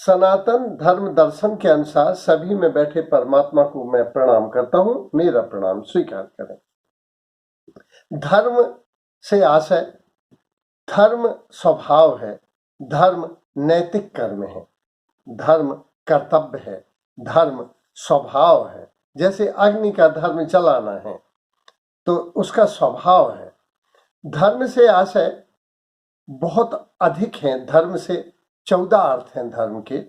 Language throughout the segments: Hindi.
सनातन धर्म दर्शन के अनुसार सभी में बैठे परमात्मा को मैं प्रणाम करता हूं, मेरा प्रणाम स्वीकार करें। धर्म से आशय, धर्म स्वभाव है, धर्म नैतिक कर्म है, धर्म कर्तव्य है, धर्म स्वभाव है। जैसे अग्नि का धर्म जलाना है तो उसका स्वभाव है। धर्म से आशय बहुत अधिक हैं। धर्म से 14 अर्थ हैं धर्म के।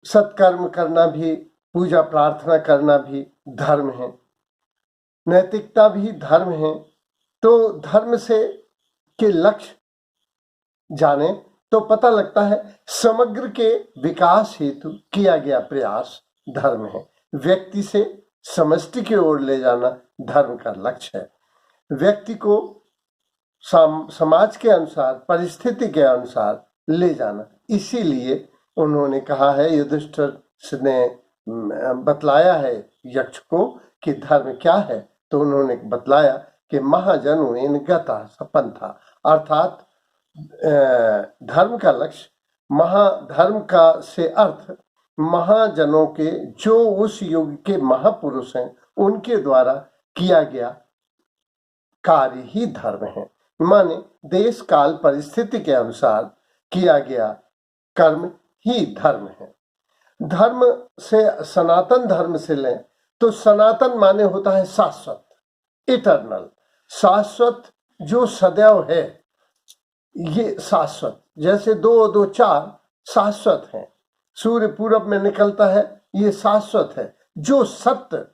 सत्कर्म करना भी, पूजा प्रार्थना करना भी धर्म है, नैतिकता भी धर्म है। तो धर्म से के लक्ष्य जाने तो पता लगता है समग्र के विकास हेतु किया गया प्रयास धर्म है। व्यक्ति से समष्टि की ओर ले जाना धर्म का लक्ष्य है। व्यक्ति को समाज के अनुसार, परिस्थिति के अनुसार ले जाना। इसीलिए उन्होंने कहा है, युधिष्ठिर ने बतलाया है यक्ष को कि धर्म क्या है। तो उन्होंने बतलाया कि महाजनु इन गता पंथा, अर्थात धर्म का लक्ष्य, महाधर्म का से अर्थ महाजनों के, जो उस युग के महापुरुष हैं, उनके द्वारा किया गया कार्य ही धर्म है। माने देश काल परिस्थिति के अनुसार किया गया कर्म ही धर्म है। धर्म से, सनातन धर्म से लें तो सनातन माने होता है शाश्वत, इटर्नल, शाश्वत, जो सदैव है। ये शाश्वत, जैसे 2 और 2 4 शाश्वत है। सूर्य पूरब में निकलता है, ये शाश्वत है। जो सत्य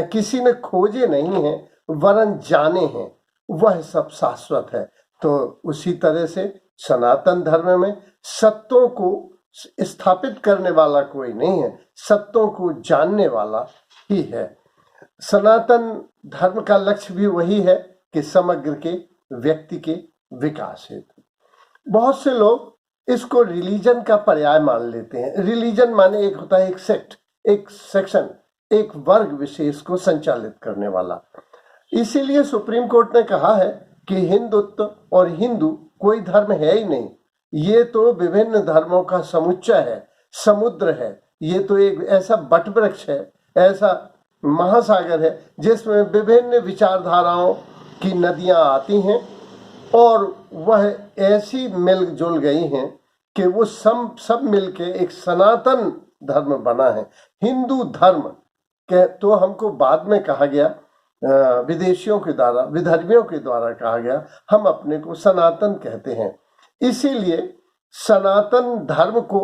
किसी ने खोजे नहीं है वरन जाने हैं, वह सब शाश्वत है। तो उसी तरह से सनातन धर्म में सत्यों को स्थापित करने वाला कोई नहीं है, सत्यों को जानने वाला ही है। सनातन धर्म का लक्ष्य भी वही है कि समग्र के व्यक्ति के विकास हेतु। बहुत से लोग इसको रिलीजन का पर्याय मान लेते हैं। रिलीजन माने एक होता है एक सेक्ट, एक सेक्शन, एक वर्ग विशेष को संचालित करने वाला। इसीलिए सुप्रीम कोर्ट ने कहा है कि हिंदुत्व और हिंदू कोई धर्म है ही नहीं, ये तो विभिन्न धर्मों का समुच्चय है, समुद्र है। ये तो एक ऐसा बटवृक्ष है, ऐसा महासागर है जिसमें विभिन्न विचारधाराओं की नदियां आती हैं और वह ऐसी मिलजुल गई हैं कि वो सब मिलके एक सनातन धर्म बना है। हिंदू धर्म के तो हमको बाद में कहा गया, विदेशियों के द्वारा, विधर्मियों के द्वारा कहा गया, हम अपने को सनातन कहते हैं। इसीलिए सनातन धर्म को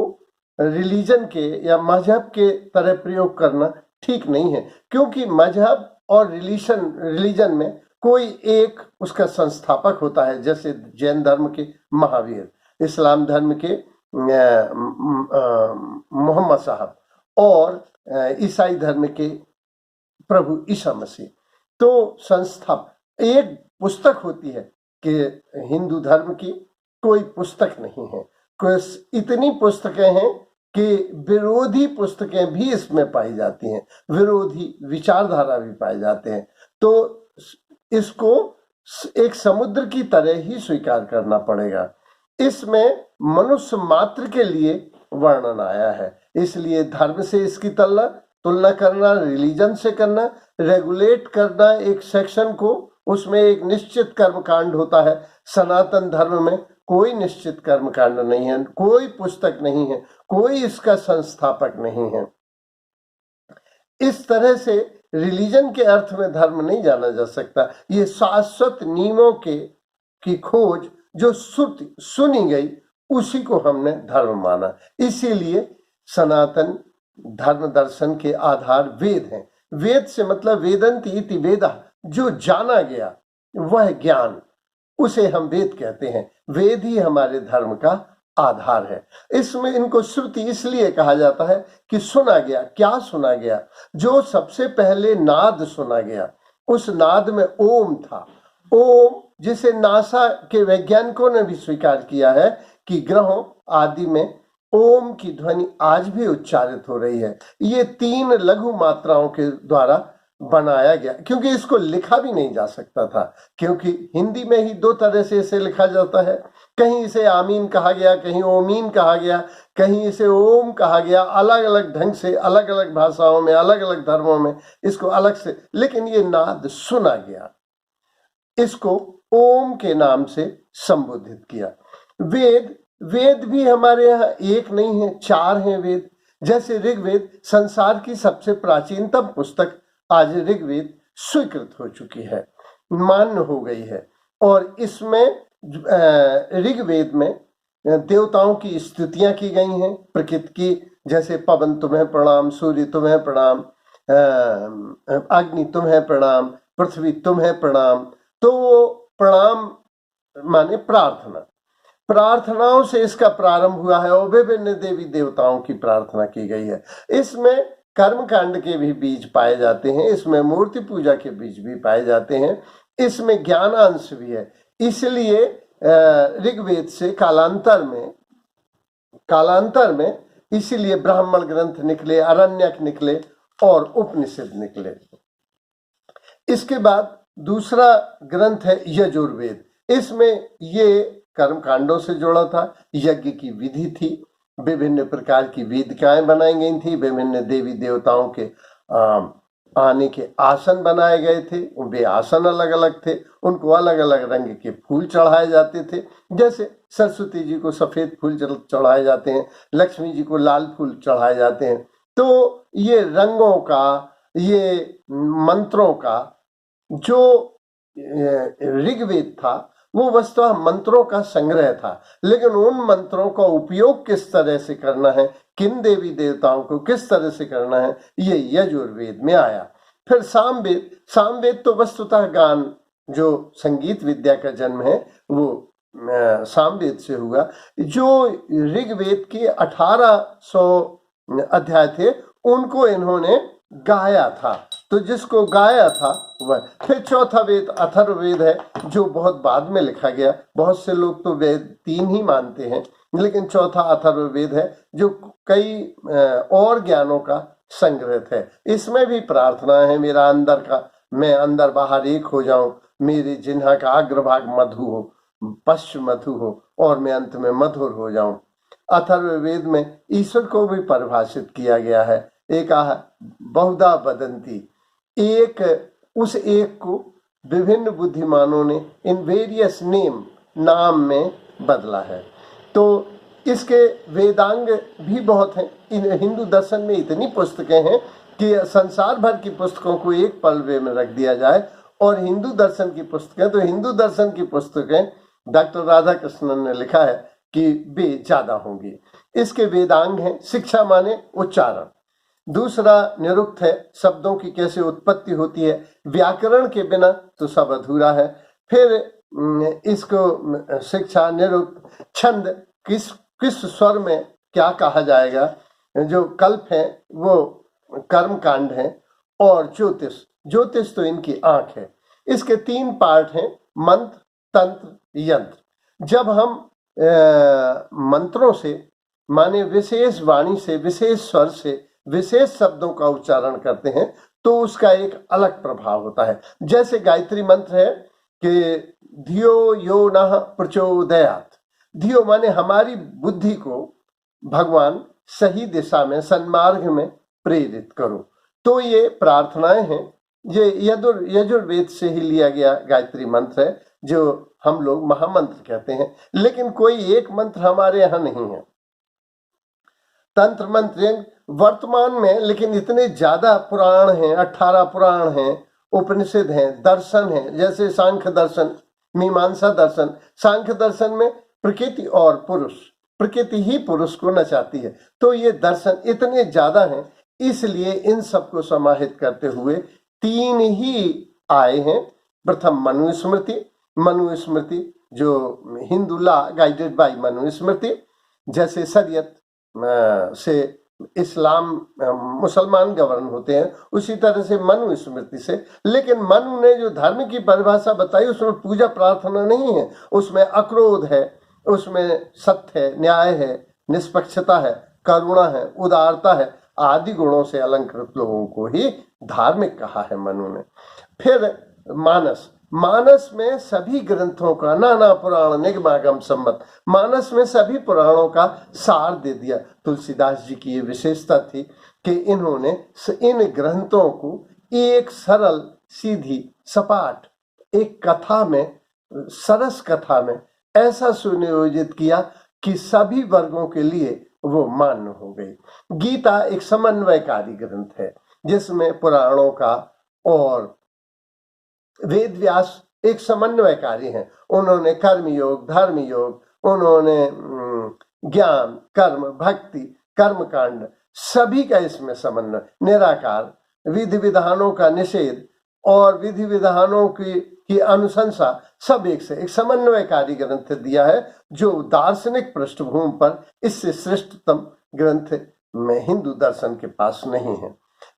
रिलीजन के या मजहब के तरह प्रयोग करना ठीक नहीं है, क्योंकि मजहब और रिलीजन में कोई एक उसका संस्थापक होता है। जैसे जैन धर्म के महावीर, इस्लाम धर्म के मोहम्मद साहब और ईसाई धर्म के प्रभु ईसा मसीह। तो संस्था एक पुस्तक होती है कि हिंदू धर्म की कोई पुस्तक नहीं है। इतनी पुस्तकें हैं कि विरोधी पुस्तकें भी इसमें पाई जाती हैं, विरोधी विचारधारा भी पाए जाते हैं। तो इसको एक समुद्र की तरह ही स्वीकार करना पड़ेगा। इसमें मनुष्य मात्र के लिए वर्णन आया है, इसलिए धर्म से इसकी तुलना करना, रिलीजन से करना, रेगुलेट करना एक सेक्शन को, उसमें एक निश्चित कर्मकांड होता है। सनातन धर्म में कोई निश्चित कर्मकांड नहीं है, कोई पुस्तक नहीं है, कोई इसका संस्थापक नहीं है। इस तरह से रिलीजन के अर्थ में धर्म नहीं जाना जा सकता। ये शाश्वत नियमों की खोज जो सुनी गई, उसी को हमने धर्म माना। इसीलिए सनातन धर्म दर्शन के आधार वेद हैं। वेद से मतलब वेदंती इति वेदा, जो जाना गया वह ज्ञान, उसे हम वेद कहते हैं। वेद ही हमारे धर्म का आधार है। इसमें इनको श्रुति इसलिए कहा जाता है कि सुना गया। क्या सुना गया? जो सबसे पहले नाद सुना गया, उस नाद में ओम था। ओम, जिसे नासा के वैज्ञानिकों ने भी स्वीकार किया है कि ग्रहों आदि में ओम की ध्वनि आज भी उच्चारित हो रही है। ये 3 लघु मात्राओं के द्वारा बनाया गया, क्योंकि इसको लिखा भी नहीं जा सकता था, क्योंकि हिंदी में ही 2 तरह से इसे लिखा जाता है। कहीं इसे आमीन कहा गया, कहीं ओमीन कहा गया, कहीं इसे ओम कहा गया, अलग अलग ढंग से, अलग अलग भाषाओं में, अलग अलग धर्मों में इसको अलग से, लेकिन ये नाद सुना गया, इसको ओम के नाम से संबोधित किया। वेद, वेद भी हमारे यहाँ एक नहीं है, 4 हैं वेद। जैसे ऋग्वेद संसार की सबसे प्राचीनतम पुस्तक आज ऋग्वेद स्वीकृत हो चुकी है, मान्य हो गई है, और इसमें ऋग्वेद में देवताओं की स्तुतियां की गई हैं, प्रकृति की, जैसे पवन तुम्हें प्रणाम, सूर्य तुम्हें प्रणाम, अग्नि तुम्हें प्रणाम, पृथ्वी तुम्हें प्रणाम। तो प्रणाम माने प्रार्थना, प्रार्थनाओं से इसका प्रारंभ हुआ है और विभिन्न देवी देवताओं की प्रार्थना की गई है। इसमें कर्मकांड के भी बीज पाए जाते हैं, इसमें मूर्ति पूजा के बीज भी पाए जाते हैं, इसमें ज्ञानांश भी है। इसलिए ऋग्वेद से कालांतर में इसीलिए ब्राह्मण ग्रंथ निकले, अरण्यक निकले और उपनिषद निकले। इसके बाद दूसरा ग्रंथ है यजुर्वेद। इसमें ये कर्मकांडों से जुड़ा था, यज्ञ की विधि थी, विभिन्न प्रकार की वेदिकाएं बनाई गई थी, विभिन्न देवी देवताओं के आने के आसन बनाए गए थे, वे आसन अलग अलग थे, उनको अलग अलग रंग के फूल चढ़ाए जाते थे। जैसे सरस्वती जी को सफेद फूल चढ़ाए जाते हैं, लक्ष्मी जी को लाल फूल चढ़ाए जाते हैं। तो ये रंगों का, ये मंत्रों का जो ऋग्वेद था वो वस्तुतः मंत्रों का संग्रह था, लेकिन उन मंत्रों का उपयोग किस तरह से करना है, किन देवी देवताओं को किस तरह से करना है, ये यजुर्वेद में आया। फिर सामवेद, सामवेद तो वस्तुतः गान, जो संगीत विद्या का जन्म है, वो सामवेद से हुआ। जो ऋग्वेद के 1800 अध्याय थे उनको इन्होंने गाया था, तो जिसको गाया था वह। फिर चौथा वेद अथर्ववेद है, जो बहुत बाद में लिखा गया। बहुत से लोग तो वेद 3 ही मानते हैं, लेकिन चौथा अथर्ववेद है जो कई और ज्ञानों का संग्रह है। इसमें भी प्रार्थना है, मेरा अंदर का, मैं अंदर बाहर एक हो जाऊं, मेरे जिह्वा का अग्रभाग मधु हो, पश्च मधु हो, और मैं अंत में मधुर हो जाऊं। अथर्ववेद में ईश्वर को भी परिभाषित किया गया है। एक बहुधा वदंती, एक, उस एक को विभिन्न बुद्धिमानों ने इन वेरियस नाम में बदला है। तो इसके वेदांग भी बहुत हैं। इन हिंदू दर्शन में इतनी पुस्तकें हैं कि संसार भर की पुस्तकों को एक पलड़े में रख दिया जाए, और हिंदू दर्शन की पुस्तकें, तो हिंदू दर्शन की पुस्तकें डॉक्टर राधा कृष्णन ने लिखा है कि वे ज्यादा होंगी। इसके वेदांग हैं, शिक्षा माने उच्चारण, दूसरा निरुक्त है, शब्दों की कैसे उत्पत्ति होती है, व्याकरण के बिना तो सब अधूरा है। फिर इसको शिक्षा, निरुक्त, छंद, किस स्वर में क्या कहा जाएगा, जो कल्प है वो कर्म कांड है, और ज्योतिष तो इनकी आंख है। इसके 3 पार्ट हैं, मंत्र, तंत्र, यंत्र। जब हम मंत्रों से माने विशेष वाणी से, विशेष स्वर से, विशेष शब्दों का उच्चारण करते हैं तो उसका एक अलग प्रभाव होता है। जैसे गायत्री मंत्र है कि धियो यो नः प्रचोदयात्, धियो माने हमारी बुद्धि को भगवान सही दिशा में, सन्मार्ग में प्रेरित करो। तो ये प्रार्थनाएं हैं, ये यजुर्वेद से ही लिया गया गायत्री मंत्र है, जो हम लोग महामंत्र कहते हैं, लेकिन कोई एक मंत्र हमारे यहाँ नहीं है। तंत्र मंत्र वर्तमान में, लेकिन इतने ज्यादा पुराण हैं, 18 पुराण हैं, उपनिषद हैं, दर्शन हैं, जैसे सांख्य दर्शन, मीमांसा दर्शन। सांख्य दर्शन में प्रकृति और पुरुष, प्रकृति ही पुरुष को नचाती है। तो ये दर्शन इतने ज्यादा हैं, इसलिए इन सबको समाहित करते हुए 3 ही आए हैं। प्रथम मनुस्मृति, मनुस्मृति जो Hindu law guided by Manusmriti, जैसे शरीयत से इस्लाम मुसलमान गवर्न होते हैं, उसी तरह से मनुस्मृति से। लेकिन मनु ने जो धर्म की परिभाषा बताई उसमें पूजा प्रार्थना नहीं है, उसमें अक्रोध है, उसमें सत्य है, न्याय है, निष्पक्षता है, करुणा है, उदारता है, आदि गुणों से अलंकृत लोगों को ही धार्मिक कहा है मनु ने। फिर मानस, मानस में सभी ग्रंथों का नाना पुराण निगमागम सम्मत, मानस में सभी पुराणों का सार दे दिया। तुलसीदास जी की ये विशेषता थी कि इन्होंने इन ग्रंथों को एक सरल सीधी सपाट एक कथा में, सरस कथा में ऐसा सुनियोजित किया कि सभी वर्गों के लिए वो मान्य हो गई। गीता एक समन्वयकारी ग्रंथ है जिसमें पुराणों का और वेद व्यास एक समन्वयकारी हैं। उन्होंने कर्म योग, धर्म योग, उन्होंने ज्ञान, कर्म, भक्ति, कर्म कांड सभी का इसमें समन्वय, निराकार, विधि विधानों का निषेध और विधि विधानों की अनुशंसा सब एक से एक समन्वयकारी ग्रंथ दिया है, जो दार्शनिक पृष्ठभूमि पर इससे श्रेष्ठतम ग्रंथ में हिंदू दर्शन के पास नहीं है।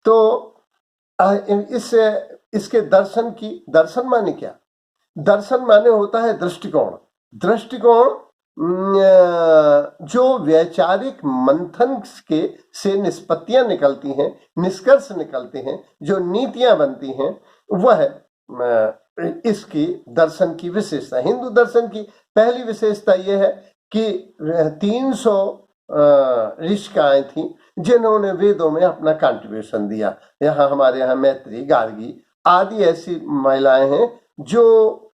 तो इससे इसके दर्शन माने क्या? दर्शन माने होता है दृष्टिकोण। दृष्टिकोण जो वैचारिक मंथन के से निष्पत्तियां निकलती हैं, निष्कर्ष निकलते हैं, जो नीतियां बनती हैं, वह इसकी दर्शन की विशेषता। हिंदू दर्शन की पहली विशेषता यह है कि 300 ऋषिकाएं थी जिन्होंने वेदों में अपना कंट्रीब्यूशन दिया। हमारे यहाँ मैत्री, गार्गी आदि ऐसी महिलाएं हैं जो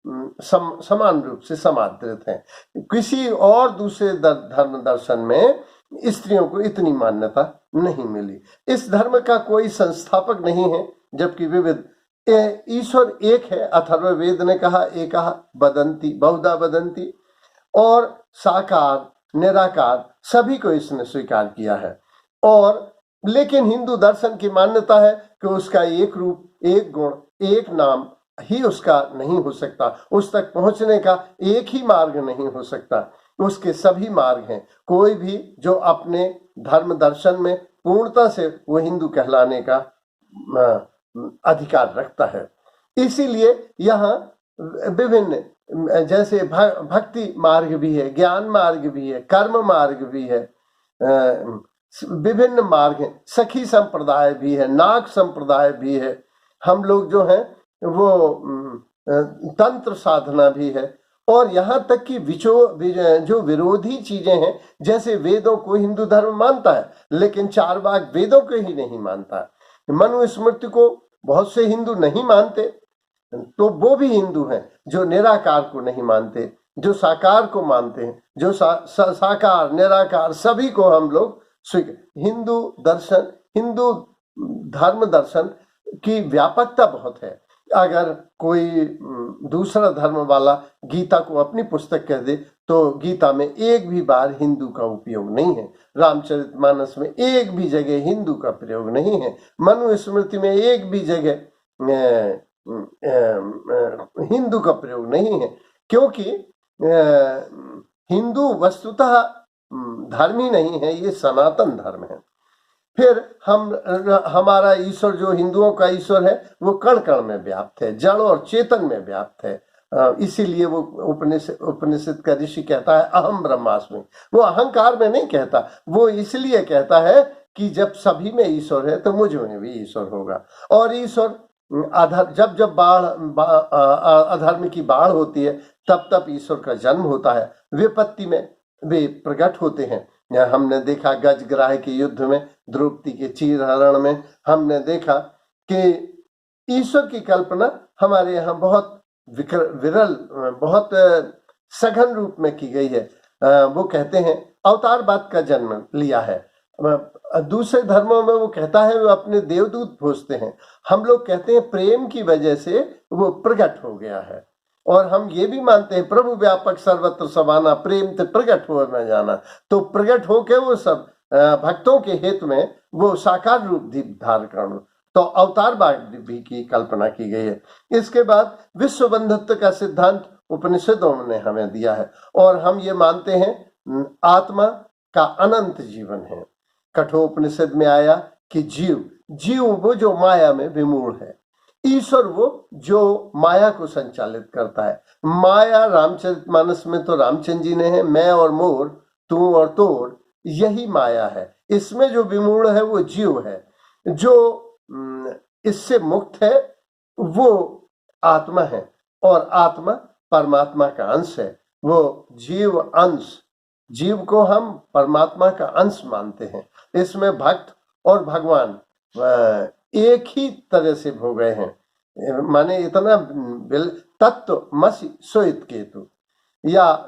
समान रूप से समादृत हैं। किसी और दूसरे धर्म दर्शन में स्त्रियों को इतनी मान्यता नहीं मिली। इस धर्म का कोई संस्थापक नहीं है, जबकि विविध ईश्वर एक है। अथर्ववेद ने कहा एकः वदन्ति बहुधा वदन्ति, और साकार निराकार सभी को इसने स्वीकार किया है। और लेकिन हिंदू दर्शन की मान्यता है कि उसका एक रूप, एक गुण, एक नाम ही उसका नहीं हो सकता। उस तक पहुंचने का एक ही मार्ग नहीं हो सकता, उसके सभी मार्ग हैं। कोई भी जो अपने धर्म दर्शन में पूर्णता से वो हिंदू कहलाने का अधिकार रखता है। इसीलिए यहाँ विभिन्न, जैसे भक्ति मार्ग भी है, ज्ञान मार्ग भी है, कर्म मार्ग भी है, विभिन्न मार्ग हैं। सखी संप्रदाय भी है, नाग संप्रदाय भी है। हम लोग जो हैं वो तंत्र साधना भी है। और यहाँ तक कि जो विरोधी चीजें हैं, जैसे वेदों को हिंदू धर्म मानता है, लेकिन चारवाक वेदों को ही नहीं मानता। मनुस्मृति को बहुत से हिंदू नहीं मानते, तो वो भी हिंदू हैं जो निराकार को नहीं मानते, जो साकार को मानते हैं, जो साकार निराकार सभी को हम लोग हिंदू दर्शन, हिंदू धर्म दर्शन की व्यापकता बहुत है। अगर कोई दूसरा धर्म वाला गीता को अपनी पुस्तक कह दे तो गीता में एक भी बार हिंदू का उपयोग नहीं है। रामचरितमानस में एक भी जगह हिंदू का प्रयोग नहीं है। मनुस्मृति में एक भी जगह हिंदू का प्रयोग नहीं है, क्योंकि हिंदू वस्तुतः धर्म ही नहीं है, ये सनातन धर्म है। फिर हमारा ईश्वर, जो हिंदुओं का ईश्वर है, वो कण कण में व्याप्त है, जड़ और चेतन में व्याप्त है। इसीलिए वो उपनिषद का ऋषि कहता है अहम ब्रह्मास्मि। वो अहंकार में नहीं कहता, वो इसलिए कहता है कि जब सभी में ईश्वर है तो मुझ में भी ईश्वर होगा। और ईश्वर जब अधर्म की बाढ़ होती है, तब ईश्वर का जन्म होता है। विपत्ति में वे प्रकट होते हैं। हमने देखा गजग्राह के युद्ध में, द्रौपदी के चीरहरण में हमने देखा कि ईश्वर की कल्पना हमारे यहाँ बहुत विरल, बहुत सघन रूप में की गई है। वो कहते हैं अवतारवाद का जन्म लिया है। दूसरे धर्मों में वो कहता है वो अपने देवदूत भेजते हैं। हम लोग कहते हैं प्रेम की वजह से वो प्रकट हो गया है। और हम ये भी मानते हैं प्रभु व्यापक सर्वत्र समाना, प्रेम ते प्रकट हो न जाना। तो प्रकट होके वो सब भक्तों के हित में वो साकार रूप धारण कर, तो अवतारवाद भी की कल्पना की गई है। इसके बाद विश्व बंधुत्व का सिद्धांत उपनिषदों ने हमें दिया है, और हम ये मानते हैं आत्मा का अनंत जीवन है। कठोपनिषद में आया कि जीव वो जो माया में विमूढ़ है, ईश्वर वो जो माया को संचालित करता है। माया रामचरितमानस में तो रामचंद्र जी ने है, मैं और मोर, तू और तोड़, यही माया है। इसमें जो विमूढ़ है वो जीव है, जो इससे मुक्त है वो आत्मा है। और आत्मा परमात्मा का अंश है। वो जीव अंश, जीव को हम परमात्मा का अंश मानते हैं। इसमें भक्त और भगवान एक ही तरह से हो गए हैं। माने इतना तत्व मसी सोइत केतु, या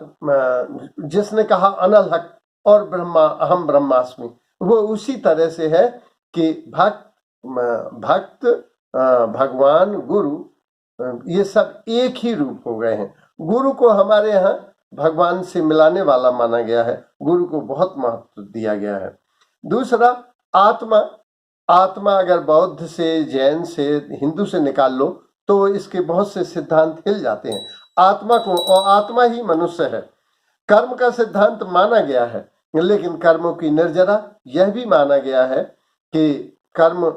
जिसने कहा अनल हक और ब्रह्मा अहम ब्रह्मास्मि, वो उसी तरह से है कि भक्त भगवान गुरु ये सब एक ही रूप हो गए हैं। गुरु को हमारे यहाँ भगवान से मिलाने वाला माना गया है, गुरु को बहुत महत्व दिया गया है। दूसरा आत्मा, आत्मा अगर बौद्ध से, जैन से, हिंदू से निकाल लो तो इसके बहुत से सिद्धांत हिल जाते हैं। आत्मा को, और आत्मा ही मनुष्य है। कर्म का सिद्धांत माना गया है, लेकिन कर्मों की निर्जरा यह भी माना गया है कि कर्म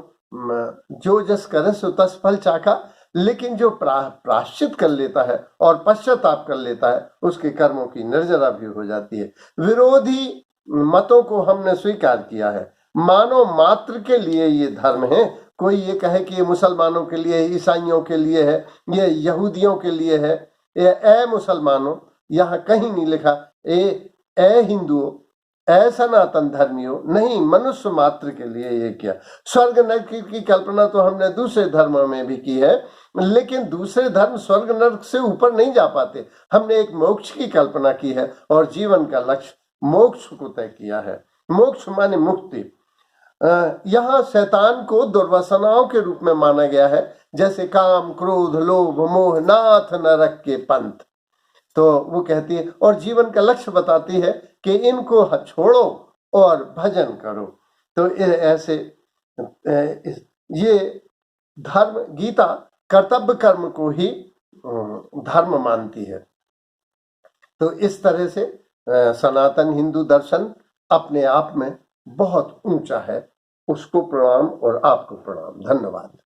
जो जस करे सो तस फल चाखा, लेकिन जो प्रायश्चित कर लेता है और पश्चाताप कर लेता है उसके कर्मों की निर्जरा भी हो जाती है। विरोधी मतों को हमने स्वीकार किया है। मानव मात्र के लिए ये धर्म है। कोई ये कहे कि ये मुसलमानों के लिए, ईसाइयों के लिए है, ये यहूदियों के लिए है, ये ए मुसलमानों, यहाँ कहीं नहीं लिखा ए हिंदुओं, ए सनातन धर्मियों, नहीं, मनुष्य मात्र के लिए ये किया। स्वर्ग नरक की कल्पना तो हमने दूसरे धर्मों में भी की है, लेकिन दूसरे धर्म स्वर्ग नरक से ऊपर नहीं जा पाते। हमने एक मोक्ष की कल्पना की है और जीवन का लक्ष्य मोक्ष को तय किया है। मोक्ष माने मुक्ति। यहाँ शैतान को दुर्वासनाओं के रूप में माना गया है, जैसे काम, क्रोध, लोभ, मोह, नाथ नरक के पंथ। तो वो कहती है और जीवन का लक्ष्य बताती है कि इनको छोड़ो और भजन करो। तो ऐसे ये धर्म, गीता कर्तव्य कर्म को ही धर्म मानती है। तो इस तरह से सनातन हिंदू दर्शन अपने आप में बहुत ऊंचा है। उसको प्रणाम और आपको प्रणाम। धन्यवाद।